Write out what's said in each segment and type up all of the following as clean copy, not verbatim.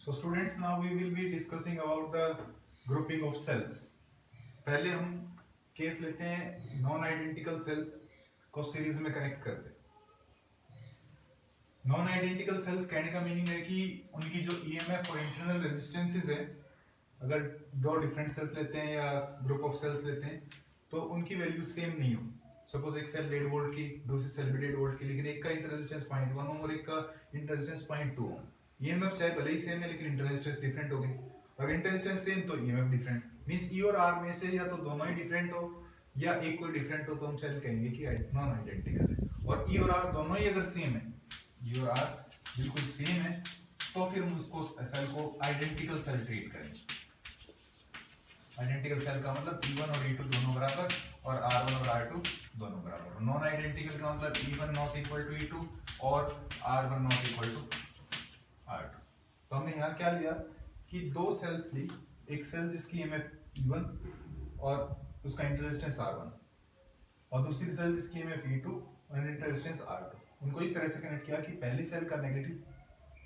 So students, now we will be discussing about the grouping of cells. पहले हम case लेते हैं non identical sales को series में कनेक्ट करते हैं। नॉन आइडेंटिकल सेल्स कहने का मीनिंग है कि उनकी जो ईएमएफ और इंटरनल रेजिस्टेंसेस है, अगर दो डिफरेंट सेल्स लेते हैं या ग्रुप ऑफ सेल्स लेते हैं तो उनकी वैल्यू सेम नहीं हो। सपोज एक सेल 1.5 वोल्ट की, दूसरी सेल भी 1.5 वोल्ट की, लेकिन एक का इंटर रेजिस्टेंस 0.1 ओम और एक का इंटर रेजिस्टेंस 0.2 ओम। ईएमएफ चाहे भले ही सेम है लेकिन इंटर रेजिस्टेंस डिफरेंट हो गए। अगर इंटर रेजिस्टेंस सेम तो ईएमएफ डिफरेंट। मींस ई और आर में से या तो दोनों ही डिफरेंट हो या एक कोई डिफरेंट हो तो हम सेल कहेंगे कि नॉन आइडेंटिकल है। और ई और आर दोनों ही अगर सेम है, ई और आर बिल्कुल सेम है, तो फिर हम उसको सेल को आइडेंटिकल सेल ट्रीट करेंगे। आइडेंटिकल सेल का मतलब E1 और E2 दोनों बराबर और R1 और R2 दोनों बराबर। नॉन आइडेंटिकल का मतलब E1 not equal to E2 और R1 not equal to R2। तो हमने यहाँ क्या लिया कि दो सेल्स ली, एक सेल जिसकी EMF E1 और उसका इंटर रेजिस्टेंस R1 और दूसरी सेल जिसकी EMF E2 और इंटर रेजिस्टेंस R2। उनको इस तरह से कनेक्ट किया कि पहली सेल का नेगेटिव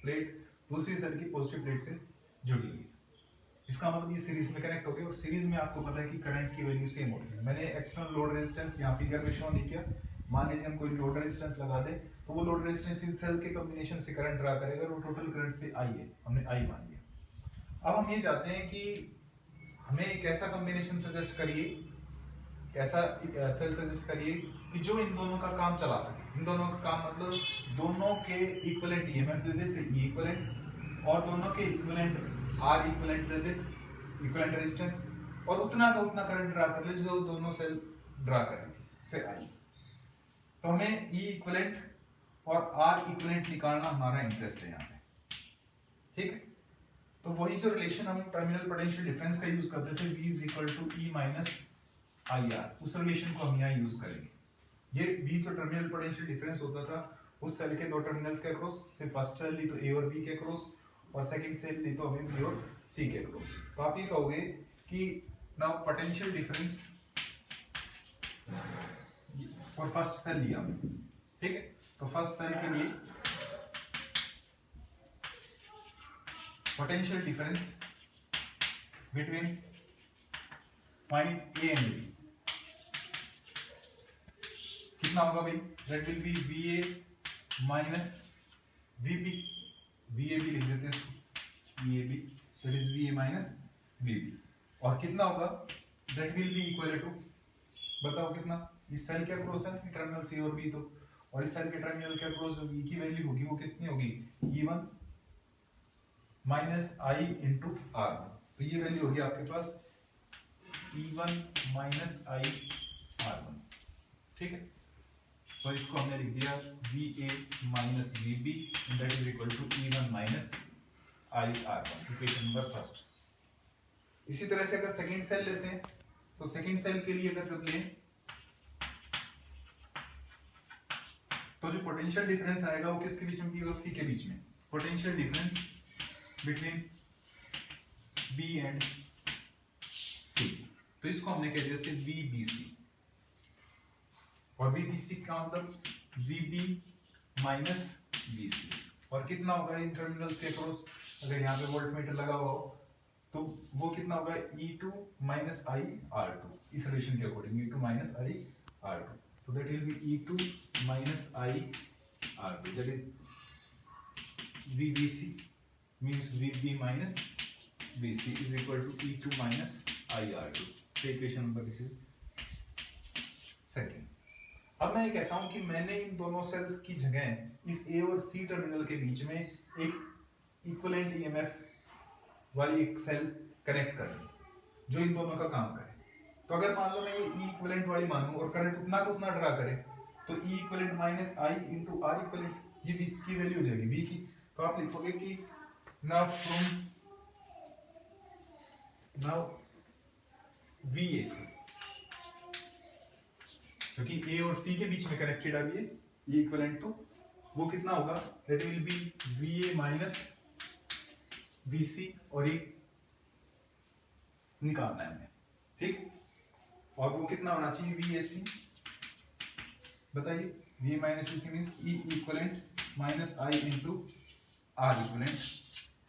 प्लेट दूसरी सेल की पॉजिटिव प्लेट से जुड़ी हुई है। इसका मतलब ये सीरीज में कनेक्ट हो गए और सीरीज में आपको पता है कि करंट की वैल्यू सेम होती है। मैंने एक्सटर्नल लोड रेजिस्टेंस यहाँ फिगर में शो नहीं किया। मान लीजिए हम कोई लोड रेजिस्टेंस लगा दे तो वो लोड रेजिस्टेंस इन सेल के कॉम्बिनेशन से करंट ड्रा करेगा और वो टोटल करंट से आई है, हमने आई मान लिया। अब हम ये चाहते हैं कि हमें एक ऐसा कॉम्बिनेशन सजेस्ट करिए, ऐसा सेल सजेस्ट करिए कि जो इन दोनों का काम चला सके। इन दोनों का काम मतलब दोनों के इक्विवेलेंट ईएमएफ दे दे से ई इक्विवेलेंट और दोनों के इक्विवेलेंट आर इक्विवेलेंट दे दे, इक्विवेलेंट रेजिस्टेंस, और उतना का उतना करंट ड्रा कर ले जो दोनों सेल ड्रा कर रही थी से आई। तो हमें ई इक्विवेलेंट और आर इक्विवेलेंट निकालना हमारा इंटरेस्ट है यहाँ पे, ठीक है। तो वही जो रिलेशन हम टर्मिनल पोटेंशियल डिफरेंस का यूज करते थे, V is equal to E minus I R, उस रिलेशन को हम यहाँ यूज करेंगे। ये V जो टर्मिनल पोटेंशियल डिफरेंस होता था उस सेल के दो टर्मिनल्स के अक्रॉस, सिर्फ फर्स्ट सेल ली तो A और B के अक्रॉस और सेकंड सेल ली तो हमें B और C के अक्रॉस। तो आप ये कहोगे कि now potential difference for first cell लिया हमने, ठीक है। तो फर्स्ट सेल के लिए potential difference between point A and B कितना होगा भाई? That will be VA minus VB, VAB लिख देते हैं इसको, VAB that is VA minus VB। और कितना होगा? That will be equal to, बताओ कितना? इस सेल के अक्रॉस है टर्मिनल C और B, तो और इस सेल के टर्मिनल के अक्रॉस जो V की वैल्यू होगी वो कितनी होगी? E1 minus I into R1। तो ये वैल्यू होगी आपके पास E1 माइनस I R1, ठीक है। सो इसको हमने लिख दिया VA minus VB that is equal to E1 minus I R1, equation number first. इसी तरह से अगर सेकंड सेल लेते हैं तो सेकंड सेल के लिए अगर जब लें तो जो पोटेंशियल डिफरेंस आएगा वो किसके बीच में? B और C के बीच में। Potential difference between B and C, तो इसको हमने कह दिया से VBC। और VBC का मतलब VB माइनस VC। और कितना होगा इन टर्मिनल्स के अक्रॉस? अगर यहाँ पे वोल्टमीटर लगा हुआ हो तो वो कितना होगा? E2 माइनस I R2, इस रिलेशन के according E2 minus I R2। तो that will B E2 minus I R2 that is VBC means VB minus VC is equal to E2 minus I R2। so equation number this is second। अब मैं ये कहता हूं कि मैंने इन दोनों sales की जगह इस A और C टर्मिनल के बीच में एक इक्विवेलेंट EMF वाली एक सेल कनेक्ट कर दी जो इन दोनों का काम करे। तो अगर मान लो मैं ये E इक्विवेलेंट वाली मानूं और करंट उतना का उतना ड्रा करे तो E equivalent minus I into R equivalent, ये V की वैल्यू हो जाएगी V की। तो आप लिखोगे कि now VAC, क्योंकि A और C के बीच में कनेक्टेड है ये E इक्विवेलेंट, तो वो कितना होगा? That will be VA minus VC और ये निकालना है हमें, ठीक। और वो कितना होना चाहिए? VAC, बताइए। VA minus VC means E equivalent minus I into R equivalent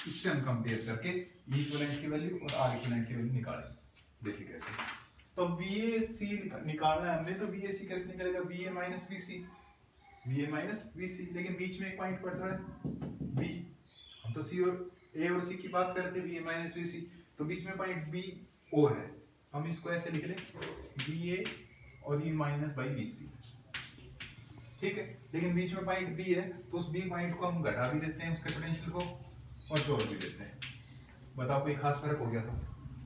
इससे हम कंपेयर करके ई इक्विवेलेंट की वैल्यू और आर इक्विवेलेंट की वैल्यू निकालेंगे। देखिए कैसे। तो VAC निकालना है हमने, तो VAC कैसे निकलेगा, VA माइनस VC, लेकिन बीच में एक पॉइंट पड़ रहा है B, हम तो C और A और C की बात कर रहे थे, VA माइनस VC, तो बीच में पॉइंट B और है, हम इसको ऐसे लिख लें VA और E माइनस बाई VC, ठीक है। लेकिन बीच में पॉइंट B है, तो उस B पॉइंट को हम घटा भी देते हैं उसके पोटेंशियल को और जोड़ भी देते हैं। बताओ कोई खास फर्क हो गया था,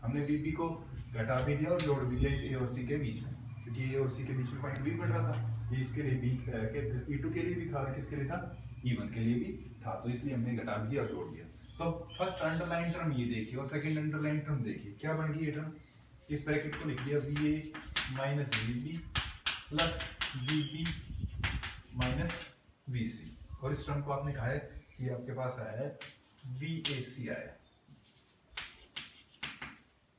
हमने VB को घटा भी दिया और जोड़ भी दिया इस A और C के बीच में, क्योंकि A और C के बीच में पॉइंट B पड़ रहा था, ये इसके लिए B के E2 के लिए भी था और किसके लिए था, E1 के लिए भी था, तो इसलिए हमने घटा भी दिया और जोड़ दिया। तो फर्स्ट अंडरलाइन टर्म ये देखिए और सेकंड अंडरलाइन टर्म देखिए, क्या बन गई ये टर्म, इस ब्रैकेट को लिख दिया VA minus VB plus VB minus VC, और इस टर्म को आपने कहा है कि आपके पास आया है VAC आया,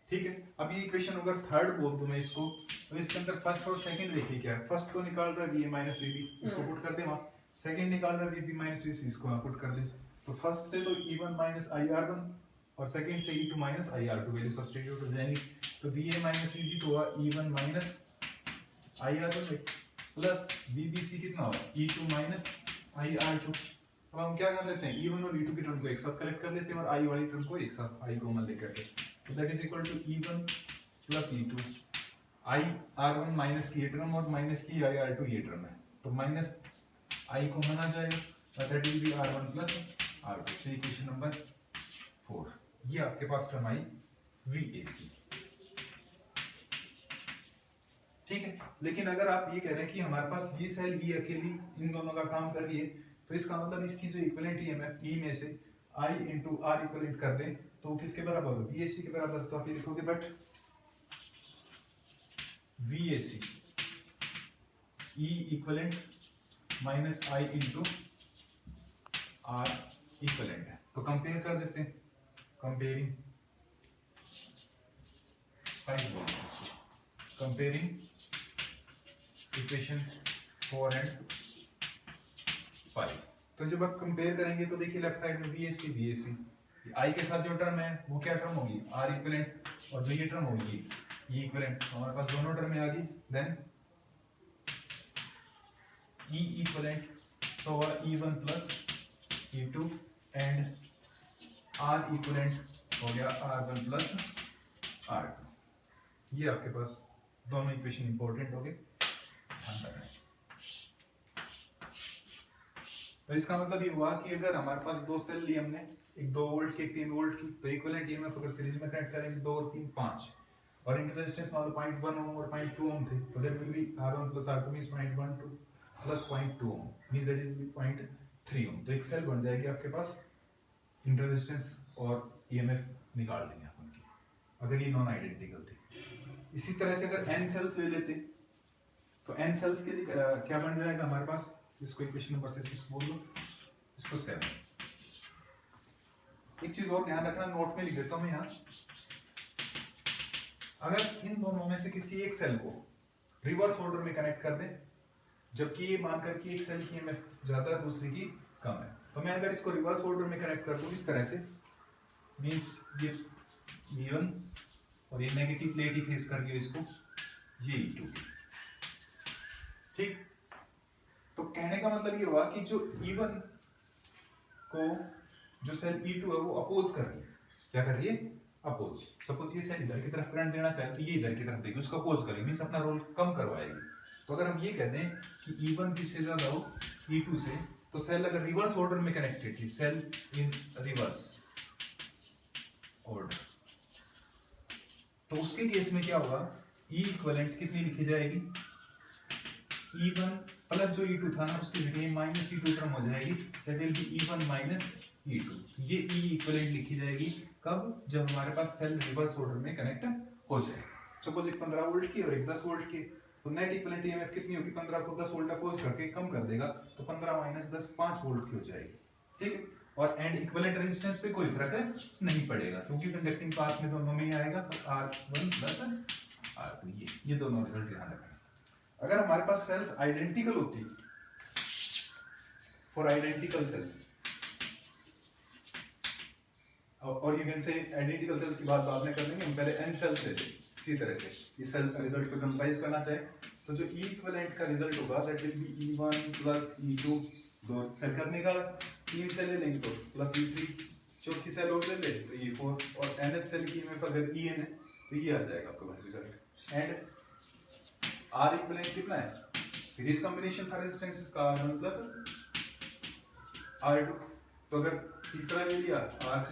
ठीक है। अब ये इक्वेशन अगर थर्ड बोल दूं मैं इसको, तो इसके अंदर फर्स्ट और सेकंड देखिए क्या है, फर्स्ट तो निकाल रहा है VA माइनस VB, इसको पुट कर दे वहां, सेकंड निकाल रहा है VB माइनस VC, इसको वहां पुट कर दे, तो फर्स्ट से तो E1 माइनस IR1 और सेकंड से E2 minus IR2 value substitute हो जाएंगी, तो VA माइनस VB तो हुआ E1 minus IR1 plus VBC कितना होगा E2 माइनस IR2। अब हम क्या कर लेते हैं, E1 और E2 की टर्म को एक साथ कलेक्ट कर लेते हैं और I वाली टर्म को एक साथ I कॉमन लेकर के, तो that is equal to E1 plus E2, IR1 minus की ये टर्म और माइनस की IR2 ये टर्म है, तो माइनस I कॉमन आ जाएगा, that will be R1 plus R2, से इक्वेशन नंबर 4, ये आपके पास टर्म आई VAC, ठीक है। लेकिन अगर आप ये कह रहे हैं कि हमारे पास ये सेल ही अकेली इन दोनों का काम कर रही है, तो इसका मतलब इसकी जो इक्विवेलेंट EMF E में से I into R इक्विवेलेंट कर दें तो वो किसके बराबर होगा, VAC के बराबर, तो आप ये लिखोगे but VAC E equivalent minus I into R equivalent है, तो कंपेयर कर देते हैं, कंपेयरिंग इक्वेशन 4 एंड 5, तो जब आप कंपेयर करेंगे तो देखिए लेफ्ट साइड में VAC I के साथ जो टर्म है वो क्या टर्म होगी, R इक्विवेलेंट, और जो ये टर्म होगी E इक्विवेलेंट, हमारे पास दोनों टर्म आ गई, देन E इक्विवेलेंट तो होगा E1 plus E2 and R equivalent हो गया R1 प्लस R2, ये आपके पास दोनों इक्वेशन इंपॉर्टेंट हो गए, ध्यान रखना। तो इसका मतलब ये हुआ कि अगर हमारे पास दो सेल लिए हमने, एक 2 वोल्ट की एक 3 वोल्ट की, तो इक्विवेलेंट EMF अगर सीरीज में कनेक्ट करेंगे 2 और 3 5, और इनके रेजिस्टेंस मान लो 0.1 ओम और 0.2 ओम थे, तो that will be R1 plus R2 means 0.12 plus 0.2 ohm means that is 0.3 ohm, तो एक सेल बन जाएगी आपके पास, इंटर रेजिस्टेंस और EMF निकाल देंगे आप उनकी, अगर ये नॉन आइडेंटिकल थे। इसी तरह से अगर n सेल्स ले लेते तो n सेल्स के लिए क्या बन जाएगा हमारे पास, इसको इक्वेशन नंबर से 6 बोल दो, इसको 7। एक चीज और ध्यान रखना, नोट में लिख देता हूं मैं यहाँ, अगर इन दोनों में से किसी एक सेल को रिवर्स ऑर्डर में कनेक्ट कर दें, जबकि ये मानकर कि एक सेल की EMF ज्यादा है दूसरी की कम है, तो मैं अगर इसको रिवर्स ऑर्डर में कनेक्ट कर दूं इस तरह से, मींस ये E1 और ये नेगेटिव प्लेट ही फेस कर रही है इसको, ये E2, ठीक। तो कहने का मतलब ये हुआ कि जो E1 को जो सेल E2 है वो अपोज कर रही है, क्या कर रही है, अपोज। सपोज ये सेल इधर की तरफ करंट देना चाहे तो ये इधर की तरफ देगी, उसको अपोज करेगी, मींस अपना रोल कम करवाएगी। तो अगर हम ये कह दें कि E1 किससे ज्यादा हो E2 से, तो सेल अगर रिवर्स ऑर्डर में कनेक्टेड थी, सेल इन रिवर्स ऑर्डर, तो उसके केस में क्या होगा, E इक्विवेलेंट कितनी लिखी जाएगी, E1 प्लस जो E2 था ना उसकी जगह माइनस E2 टर्म हो जाएगी, that will B E1 minus E2, ये E इक्विवेलेंट लिखी जाएगी कब, जब हमारे पास सेल रिवर्स ऑर्डर में कनेक्ट हो जाए। सपोज एक 15 वोल्ट की और एक 10 वोल्ट की, तो नेट इक्विवेलेंट EMF कितनी होगी, 15 को 10 वोल्ट अपोज करके कम कर देगा, तो 15 माइनस 10 5 वोल्ट की हो जाएगी, ठीक है। और एंड इक्विवेलेंट रेजिस्टेंस पे कोई फर्क नहीं पड़ेगा, क्योंकि कंडक्टिंग पाथ में दोनों में ही आएगा, तो R1 प्लस R2, ये दोनों रिजल्ट ध्यान रखना। अगर हमारे पास सेल्स आइडेंटिकल होती, फॉर आइडेंटिकल सेल्स, और इवन से आइडेंटिकल सेल्स की बात बाद में कर लेंगे, हम पहले n सेल्स लेते हैं। इसी तरह से इस सेल रिजल्ट को जनरलाइज करना चाहे तो जो ई इक्विवेलेंट का रिजल्ट होगा that will B E1 plus E2, दो सेल करने का 3 सेल ले लेंगे तो प्लस E3, चौथी सेल और ले ले तो E4, और nth सेल की में अगर En है तो ये आ जाएगा आपके पास रिजल्ट। एंड R इक्विवेलेंट कितना है, सीरीज कॉम्बिनेशन था रेजिस्टेंसेस का R1 प्लस R2, तो अगर तीसरा ले लिया R3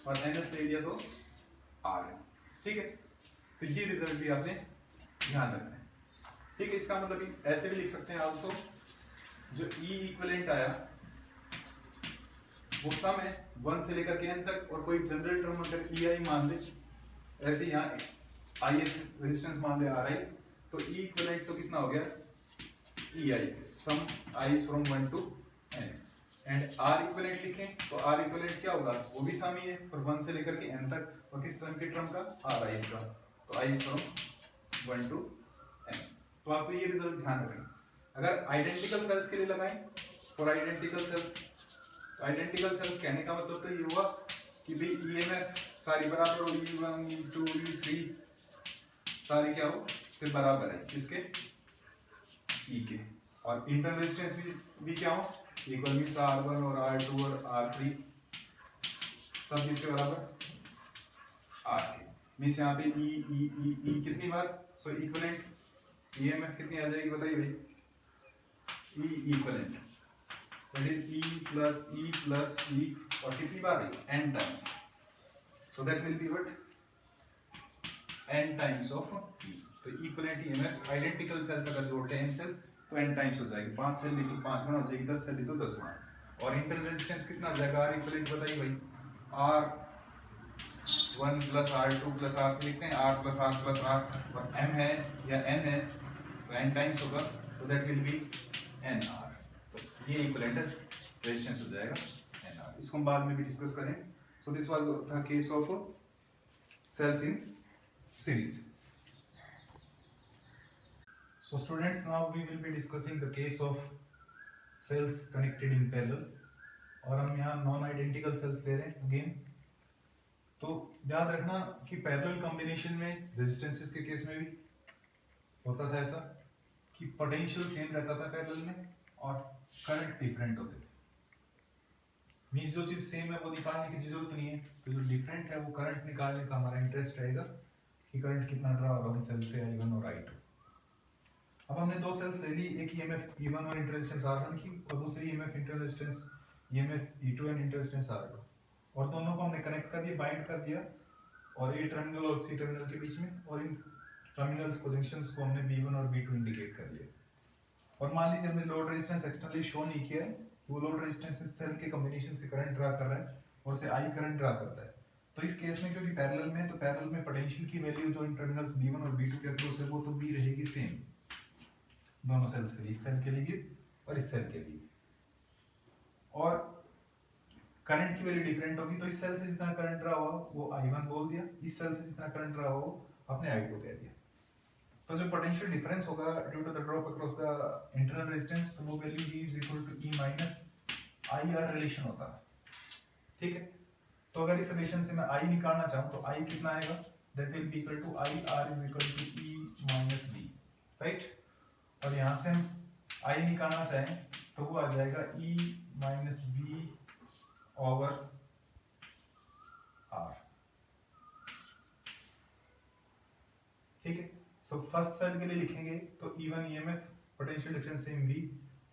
और nth ले लिया तो Rn, ठीक है। तो ये रिजल्ट भी आपने ध्यान रखना है, ठीक है। इसका मतलब ऐसे भी लिख सकते हैं आल्सो, जो E इक्विवेलेंट आया वो सम है 1 से लेकर के n तक, और कोई जनरल टर्म अगर EI मान ले, ऐसे यहाँ ith रेजिस्टेंस मान ले Ri, तो E इक्विवेलेंट तो कितना हो गया EI, सम I is from 1 to n, and R equivalent लिखें तो R इक्विवेलेंट क्या होगा, वो भी सम ही है for 1 से लेकर के n तक, और किस टर्म के टर्म का Ri का, तो I is from 1 to n। तो आपको ये रिजल्ट ध्यान रखना। अगर आइडेंटिकल सेल्स के लिए लगाएं फॉर आइडेंटिकल सेल्स, तो आइडेंटिकल सेल्स कहने का मतलब तो ये हुआ कि भाई ईएमएफ सारी बराबर हो, E1 E2 E3 सारी क्या हो से बराबर है किसके, E के, और इंटरनल रेजिस्टेंस भी क्या हो इक्वल, मींस R1 और R2 और R3 सब इसके बराबर R के, मींस यहाँ पे E कितनी बार, सो इक्विवेलेंट ईएमएफ कितनी आ जाएगी बताइए भाई, E equivalent that is E plus E और कितनी बार है n times, so that will be what n times of E। तो इक्विवेलेंट ईएमएफ आइडेंटिकल सेल्स अगर जोड़ते हैं n सेल्स तो n टाइम्स हो जाएगी, 5 सेल ली तो 5 गुना हो जाएगी, 10 सेल ली तो 10 गुना, और इंटरनल रेजिस्टेंस कितना हो जाएगा R इक्विवेलेंट बताइए भाई, R1 plus R2 plus R3 लिखते हैं, R plus R plus R, और M है या N है तो n टाइम्स होगा, तो दैट विल बी NR, तो ये इक्विवेलेंट रेजिस्टेंस हो जाएगा NR। इसको हम बाद में भी डिस्कस करें। So this was the case of cells in series. So students, now we will be discussing the case of cells connected in parallel, और हम यहाँ नॉन आइडेंटिकल सेल्स ले रहे हैं अगेन। तो याद रखना कि पैरेलल कॉम्बिनेशन में रेजिस्टेंसेस के केस में भी होता था ऐसा कि पोटेंशियल सेम रहता था पैरेलल में और करंट डिफरेंट होते थे, मींस जो चीज सेम है वो निकालने की जरूरत नहीं है, तो जो डिफरेंट है वो करंट निकालने का हमारा इंटरेस्ट रहेगा कि करंट कितना ड्रा हो रहा है उन सेल से, I1 और I2। अब हमने दो सेल्स ले ली, एक EMF E1 और इंटर रेजिस्टेंस R1 की, और दूसरी EMF inter resistance EMF E2 and inter resistance R2, और दोनों को हमने कनेक्ट कर दिया, बाइंड कर दिया, और A टर्मिनल और C टर्मिनल के बीच में, और इन टर्मिनल्स को जंक्शंस को हमने B1 और B2 इंडिकेट कर दिया। और मान लीजिए हमने लोड रेजिस्टेंस एक्सटर्नली शो नहीं किया है कि वो लोड रेजिस्टेंस इस सेल के कॉम्बिनेशन से करंट ड्रा कर रहा है और से I करंट ड्रा करता है, तो इस केस में क्योंकि पैरेलल में है तो पैरेलल में पोटेंशियल की वैल्यू जो इन टर्मिनल्स B1 और B2 के अक्रॉस है वो तो भी रहेगी सेम दोनों सेल्स के लिए, इस सेल के लिए भी और इस सेल के लिए, और करंट की वैल्यू डिफरेंट होगी, तो इस सेल से जितना करंट रहा हो वो I1 बोल दिया, इस सेल से जितना करंट रहा हो आपने I2 कह दिया। तो जो पोटेंशियल डिफरेंस होगा due to the drop across the internal resistance, तो वो value V is equal to E minus IR relation होता है, ठीक है। तो अगर इस रिलेशन से मैं I निकालना चाहूँ तो I कितना आएगा, that will be equal to IR is equal to E minus B, right. और यहाँ से हम I निकालना चाहें तो वो आ जाएगा E minus B over R, ठीक है। सो फर्स्ट सेल के लिए लिखेंगे तो E1 EMF potential difference same V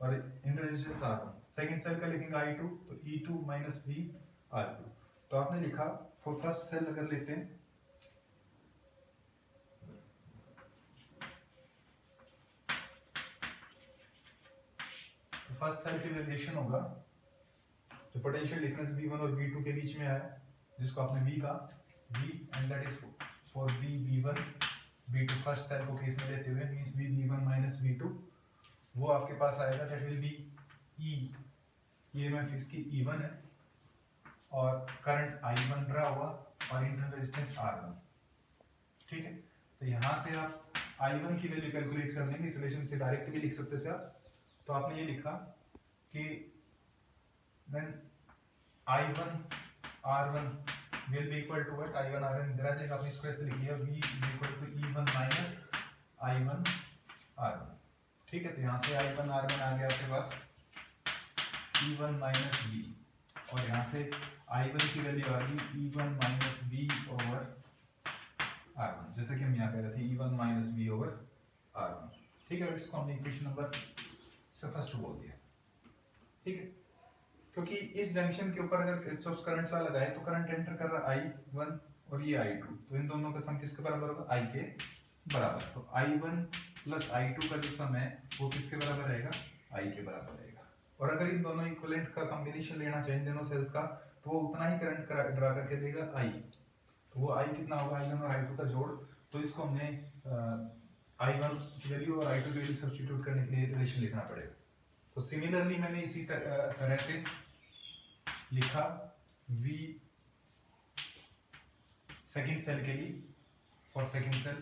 और inter resistance R1, second cell का लिखेंगे I2 तो E2 माइनस V R2। तो आपने लिखा फॉर फर्स्ट सेल अगर लेते हैं तो फर्स्ट सेल की रिलेशन होगा जो पोटेंशियल डिफरेंस V1 और V2 के बीच में आया जिसको आपने V का V and that is for V V1 V2 first cell को केस में लेते हुए means V V1 minus V2, वो आपके पास आएगा that will B E, EMF इसकी E1 है और करंट I1 ड्रा हुआ और इंटरनल रेजिस्टेंस R1, ठीक है। तो यहाँ से आप I1 की वैल्यू कैलकुलेट कर लेंगे, इस रिलेशन से डायरेक्ट भी लिख सकते थे आप। तो आपने ये लिखा कि then I1 R1 will be equal to what I1 R1 इधर आ जाएगा, आपने इसको ऐसे लिख लिया V is equal to E1 minus I1 R1। ठीक है, तो यहाँ से I1 R1 आ गया आपके पास E1 minus V, और यहाँ से I1 की वैल्यू आ गई E1 minus V over R1, जैसे कि हम यहाँ कह रहे थे E1 minus V over R1। ठीक है, और इसको हमने इक्वेशन नंबर से फर्स्ट बोल दिया। ठीक है, क्योंकि इस जंक्शन के ऊपर अगर किरचॉफ्स करंट लॉ लगाए तो करंट एंटर कर रहा है I1 और ये I2, तो इन दोनों का सम किसके बराबर होगा, I के बराबर। तो I1 प्लस I2 का जो सम है वो किसके बराबर रहेगा, I के बराबर रहेगा। और अगर इन दोनों इक्विवेलेंट का कॉम्बिनेशन लेना चाहिए इन दोनों सेल्स का, तो वो उतना ही करंट ड्रा करके देगा I, तो वो I कितना होगा, I1 और I2 का जोड़। तो इसको हमने I1 की वैल्यू और I2 की वैल्यू सब्स्टिट्यूट करने के लिए रिलेशन लिखना पड़ेगा। तो सिमिलरली मैंने इसी तरह से लिखा V सेकंड सेल के लिए, फॉर सेकंड सेल।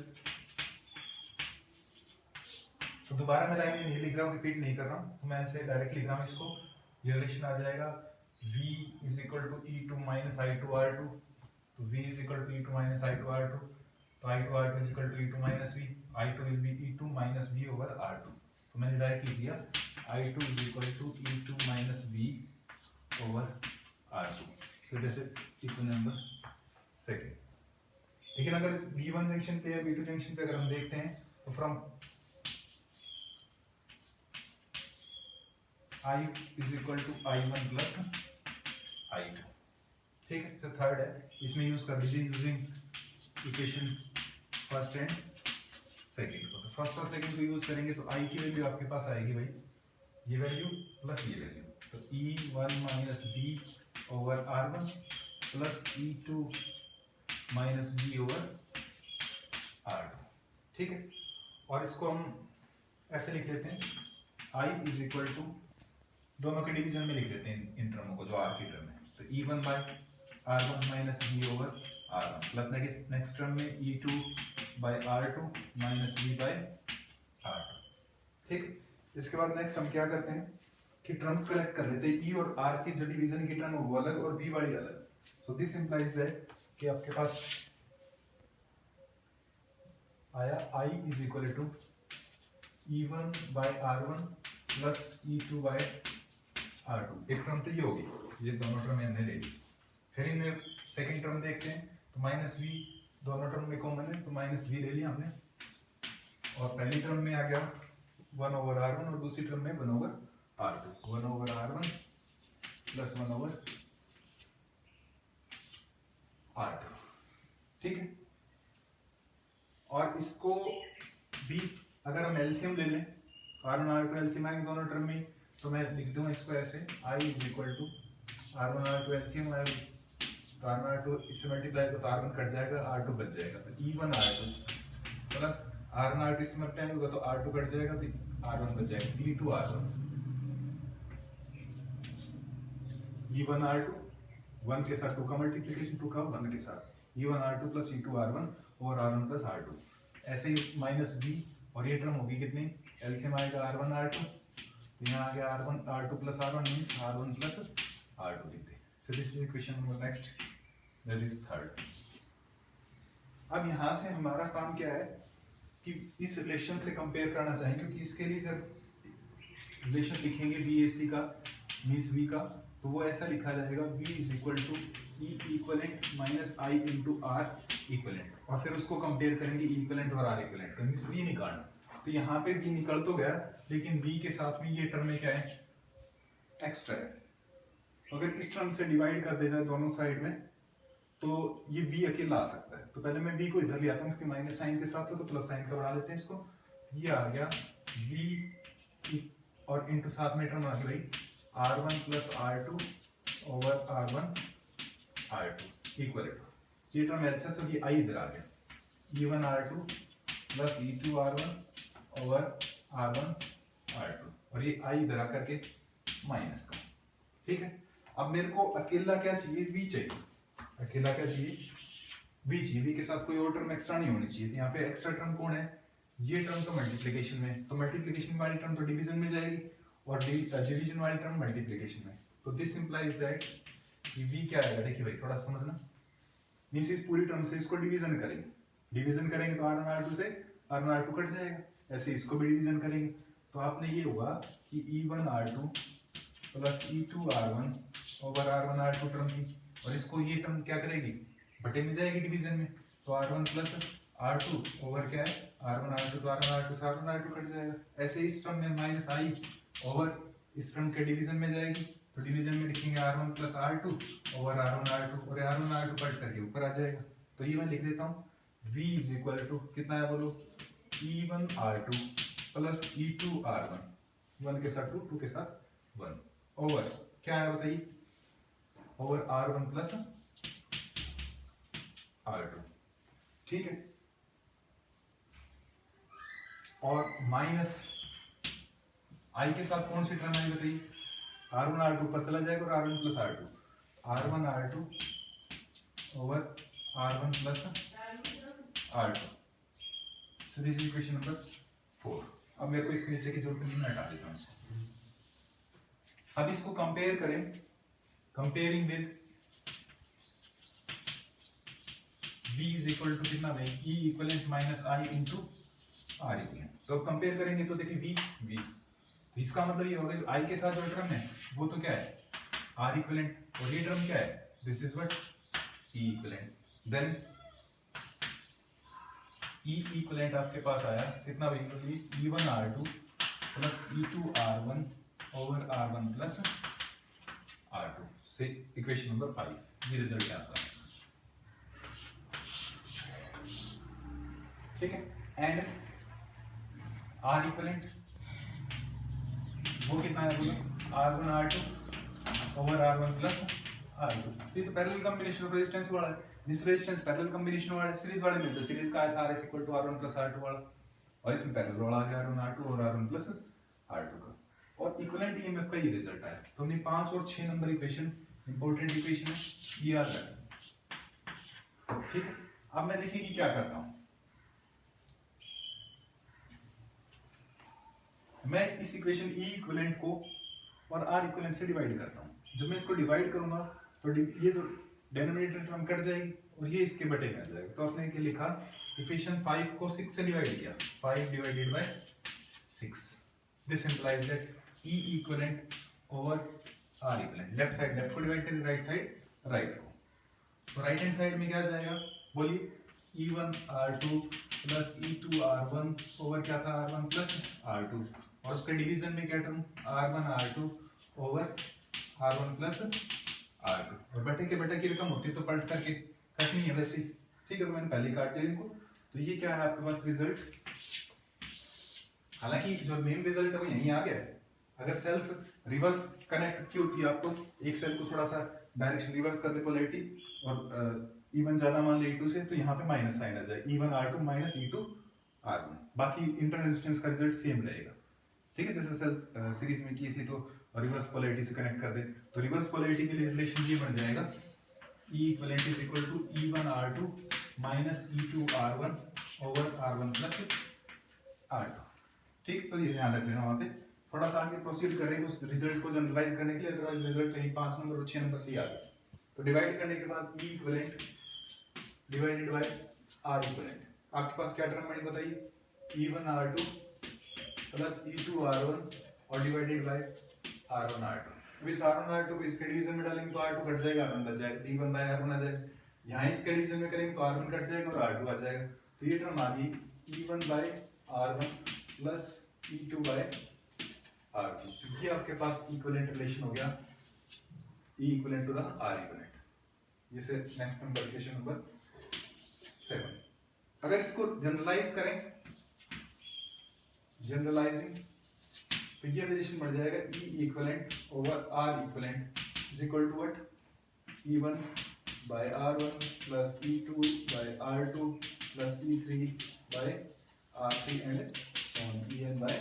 तो दोबारा मैं लाइन नहीं लिख रहा हूँ, रिपीट नहीं कर रहा हूँ, तो मैं ऐसे डायरेक्ट लिख रहा हूँ इसको। ये रिलेशन आ जाएगा V is equal to E2 minus I2 R2, तो V is equal to E2 minus I2 R2, तो I2 R2 is equal to E2 minus V, I2 will be E2 minus V over R2। तो मैंने direct लिख दिया I2 is equal to E2 minus V over R2। So this is equation number second। लेकिन अगर इस V1 junction पे या V2 junction पे अगर हम देखते हैं तो from I is equal to I1 plus I2। ठीक है, सर थर्ड है, इसमें यूज कर लीजिए using equation first and second को। तो फर्स्ट और सेकंड को यूज करेंगे तो I की वैल्यू आपके पास आएगी भाई, ये वैल्यू प्लस ये वैल्यू, तो E1 minus V over R1 plus E2 minus V over R2। ठीक है, और इसको हम ऐसे लिख लेते हैं I is equal to, दोनों के डिवीजन में लिख लेते हैं इन टर्मों को जो R की टर्म है, तो E1 by R1 minus V over R1 plus next term में E2 by R2 minus V by R2। ठीक है, इसके बाद नेक्स्ट हम क्या करते हैं कि टर्म्स कलेक्ट कर लेते हैं, E और R की जो डिवीजन की टर्म है वो अलग और V वाली अलग। सो दिस इंप्लाइज दैट कि आपके पास आया I is equal to E1 by R1 plus E2 by R2। एक टर्म तो ये होगी, ये दोनों टर्म हमने ले ली। फिर इनमें सेकंड टर्म देखते हैं, तो माइनस V दोनों टर्म में कॉमन है, तो माइनस V ले लिया हमने, और पहली टर्म में आ गया 1 over R1 और दूसरी टर्म में 1 over R2, 1 over R1 plus 1 over R2। ठीक है, और इसको भी अगर हम एलसीएम ले लें, R1 R2 एलसीएम आएंगे दोनों टर्म में, तो मैं लिख दूंगा इसको ऐसे I is equal to R1 R2 LCM आएगा, तो R1 R2 इससे मल्टीप्लाई करो तो R1 कट जाएगा, R2 बच जाएगा, तो E1 R2 plus R1 R2 इससे मल्टीप्लाई होगा तो R2 कट जाएगा, तो R1 बच जाएगा, E2 R1, E1 R2 1 के साथ 2 का मल्टीप्लिकेशन, 2 का 1 के साथ, E1 R2 plus E2 R1 और R1 प्लस R2। ऐसे ही माइनस V, और ये टर्म होगी कितनी, एलसीएम आएगा R1 R2, तो यहाँ आ गया R1 R2 plus R1 means R1 plus R2 लिखते हैं। So this is equation number next, that is third. अब यहाँ से हमारा काम क्या है कि इस रिलेशन से कंपेयर करना चाहेंगे, क्योंकि इसके लिए जब रिलेशन लिखेंगे VAC का मींस V का, तो वो ऐसा लिखा जाएगा V is equal to E equivalent minus I into R equivalent, और फिर उसको कंपेयर करेंगे E इक्वलेंट और R इक्वलेंट का, मींस V निकालना। तो यहाँ पे V निकल तो गया, लेकिन V के साथ में ये टर्म में क्या है, एक्स्ट्रा है। अगर इस टर्म से डिवाइड कर दे जाए दोनों साइड में, तो ये V अकेला आ सकता है। तो पहले मैं V को इधर ले आता हूँ, क्योंकि माइनस साइन के साथ तो प्लस साइन का बढ़ा लेते हैं इसको। ये आ गया V और इंटू साथ में टर्म आ गई भाई R1 plus R2 over R1 R2 equal to, ये टर्म ऐसा, तो ये I इधर आ गया, E1 R2 plus E2 R1 over R1 R2, और ये I इधर आकर के माइनस का। ठीक है, अब मेरे को अकेला क्या चाहिए, V चाहिए। अकेला क्या चाहिए, V चाहिए। V के साथ कोई और टर्म एक्स्ट्रा नहीं होनी चाहिए। तो यहाँ पे एक्स्ट्रा टर्म कौन है, ये टर्म तो मल्टीप्लिकेशन में, तो मल्टीप्लिकेशन वाली टर्म तो डिवीजन में जाएगी, और डिवीजन वाली टर्म मल्टीप्लिकेशन में। तो दिस इंप्लाइज दैट कि V क्या आएगा, देखिए भाई थोड़ा समझना, मींस इस पूरी टर्म से इसको डिवीजन करेंगे, डिवीजन करेंगे तो r1 r2 से r1 r2 कट जाएगा, ऐसे इसको भी डिवीजन करेंगे तो आपने ये होगा कि e1 r2 plus e2 r1 over r1 r2 term की, और इसको ये टर्म क्या करेगी, बटे में जाएगी डिवीजन में, तो r1 प्लस r2 ओवर क्या है r1 r2, तो r1 r2 से r1 r2 कट जाएगा। ऐसे इस टर्म में माइनस i ओवर इस टर्म के डिवीजन में जाएगी, तो डिवीजन में लिखेंगे r1 plus r2 over r1 r2, और r1 r2 कट करके ऊपर आ जाएगा। तो ये मैं लिख देता हूँ v इज इक्वल टू कितना है बोलो, e1 r2 plus e2 r1, 1 के साथ 2, 2 के साथ 1 ओवर क्या है बताइए, ओवर r1 प्लस r2, ठीक है, और माइनस i के साथ कौन सी टर्म आई बताइए, r1 r2 पर चला जाएगा और r1 plus r2, r1 r2 over r1 plus r2, so this is equation number 4। अब मेरे को इसके नीचे की जरूरत नहीं, मैं हटा देता हूं इसको। अब इसको कंपेयर करें, comparing with v is equal to कितना भाई, e equivalent minus i into r equivalent. तो अब कंपेयर करेंगे तो देखिए v तो इसका मतलब ये होगा जो i के साथ जो टर्म है वो तो क्या है r इक्विवेलेंट, और ये टर्म क्या है, this is what e equivalent. Then e equivalent आपके पास आया कितना भाई, e1 r2 plus e2 r1 over r1 plus r2 से इक्वेशन नंबर 5, ये रिजल्ट है आपका, ठीक है। एंड r इक्विवेलेंट वो कितना है बोलो, r1 r2 over r1 plus r2। ये तो पैरेलल कॉम्बिनेशन ऑफ रेजिस्टेंस वाला है, जिस रेजिस्टेंस पैरेलल कॉम्बिनेशन वाला है, सीरीज वाले में तो सीरीज का आया था r is equal to r1 plus r2 वाला, और इसमें पैरेलल वाला आ गया r1 r2 और r1 प्लस r2 का, और इक्विवेलेंट ईएमएफ का ये रिजल्ट आया। तो हमने 5 और 6 नंबर इक्वेशन इंपॉर्टेंट इक्वेशन है, ये याद रखना, ठीक है। अब मैं देखिए कि क्या करता हूं, मैं इस इक्वेशन E इक्विवेलेंट को और R इक्विवेलेंट से डिवाइड करता हूं। जब मैं इसको डिवाइड करूंगा तो ये जो डिनोमिनेटर टर्म कट जाएगी और ये इसके बटे में आ जाएगा। तो आपने क्या लिखा, इक्वेशन 5 को 6 से डिवाइड किया, 5 divided by 6, this implies that E equivalent over R equivalent, left side left को डिवाइड करें, राइट साइड राइट को, तो राइट हैंड साइड में क्या जाएगा बोलिए, E1 R2 plus E2 R1 over क्या था R1 प्लस R2, और उसके डिवीजन में क्या term R1 R2 over R1 plus R2, और बटे के बटे की रकम होती है तो पलट करके कटनी है वैसे, ठीक है। तो मैंने पहले काट दिया इनको, तो ये क्या है आपके पास रिजल्ट, हालांकि जो मेन रिजल्ट है वो यहीं आ गया है। अगर सेल्स रिवर्स कनेक्ट की होती है, आपको एक सेल को थोड़ा सा डायरेक्शन रिवर्स कर दे पोलैरिटी, और E1 ज्यादा मान ले E2 से, तो यहाँ पे माइनस साइन आ जाए, E1 R2 minus E2 R1, बाकी इंटरनल रेजिस्टेंस का रिजल्ट सेम रहेगा, ठीक है। जैसे सेल्स सीरीज में की थी तो रिवर्स पोलैरिटी से कनेक्ट कर दे, तो रिवर्स पोलैरिटी के लिए रिलेशन ये बन जाएगा, E equivalent is equal to E1 R2 minus E2 R1 over R1 plus R2, ठीक। तो ये ध्यान रख लेना, वहां पे थोड़ा सा आगे प्रोसीड करेंगे उस रिजल्ट को जनरलाइज करने के लिए, अदरवाइज रिजल्ट कहीं 5 नंबर और 6 नंबर लिया गया। तो डिवाइड करने के बाद E equivalent divided by R equivalent, आपके पास क्या टर्म बनी बताइए, E1 R2 plus E2 R1 और डिवाइडेड बाय R1 R2। अब इस R1 R2 को इसके डिवीजन में डालेंगे तो R2 कट जाएगा, R1 बच जाएगा, E1 बाय R1 आ जाएगा, यहाँ इसके डिवीजन में करेंगे तो R1 कट जाएगा और R2 आ जाएगा, तो ये टर्म आ गई E1 by R1 plus E2 by R2। तो ये आपके पास इक्विवेलेंट रिलेशन हो गया, E equivalent to the R equivalent. ये से नेक्स्ट नंबर इक्वेशन नंबर 7। अगर इसको जनरलाइज करें, जनरलाइजिंग, तो ये रिलेशन बढ़ जाएगा E equivalent over R equivalent is equal to what, E1 by R1 plus E2 by R2 plus E3 by R3 and so on, En by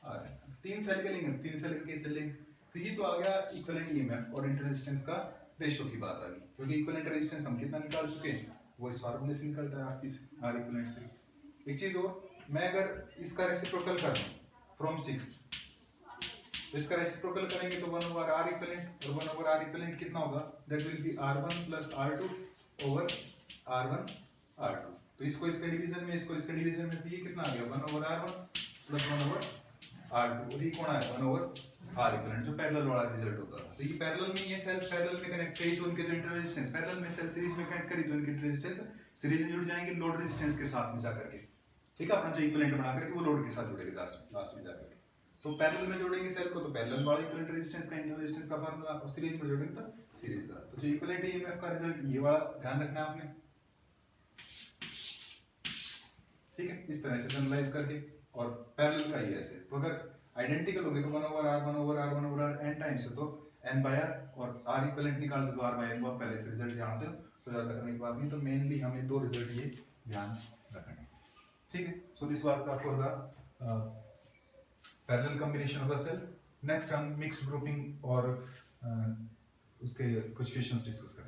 Rn। तीन cell के लेंगे, तीन सेल के सेल लेंगे, तो ये तो आ गया इक्विवेलेंट ईएमएफ और इंटर रेजिस्टेंस का रेशियो की बात आ गई, क्योंकि इक्विवेलेंट रेजिस्टेंस हम कितना निकाल चुके हैं, वो इस फार्मूले से निकलता है आपकी R इक्विवेलेंट से। एक चीज और, मैं अगर इसका रेसिप्रोकल कर दूं फ्रॉम 6th, तो इसका रेसिप्रोकल करेंगे तो 1 ओवर R इक्विवेलेंट, और 1 ओवर R इक्विवेलेंट कितना होगा, that will be R1 plus R2 over R1 R2। तो इसको इसके डिवीजन में, इसको इसके डिवीजन में, तो ये कितना आ गया 1 over R1 plus 1 over R2। और ये कौन आया 1 ओवर R इक्विवेलेंट, जो पैरेलल वाला रिजल्ट होता था। तो ये पैरेलल में, ये सेल पैरेलल में कनेक्ट करी तो उनके जो इंटर रेजिस्टेंस, पैरेलल में सेल सीरीज में कनेक्ट करी तो उनके रेजिस्टेंस सीरीज में जुड़ जाएंगे लोड रेजिस्टेंस के साथ में जाकर के, ठीक है, अपना जो इक्विवेलेंट बना करके वो लोड के साथ जुड़ेगा लास्ट में जाकर के। तो पैरेलल में जोड़ेंगे सेल को तो पैरेलल वाला इक्विवेलेंट रेजिस्टेंस का इंटर रेजिस्टेंस का फार्मूला, और सीरीज में जोड़ेंगे तो सीरीज का। तो जो इक्विवेलेंट ईएमएफ का रिजल्ट ये वाला ध्यान रखना है आपने, ठीक है, इस तरह से एनालाइज करके। और पैरेलल का ये ऐसे, तो अगर आइडेंटिकल होंगे तो 1 over R 1 over R 1 over R n times है तो n बाय r, और r इक्विवेलेंट निकाल दो तो r बाय n, बहुत पहले से रिजल्ट जानते हो तो ज्यादा करने की बात नहीं। तो मेनली हमें दो रिजल्ट ये ध्यान रखने हैं, ठीक है। So this was the for the parallel combination of the cell. Next हम मिक्स्ड ग्रुपिंग और उसके कुछ क्वेश्चंस डिस्कस करेंगे।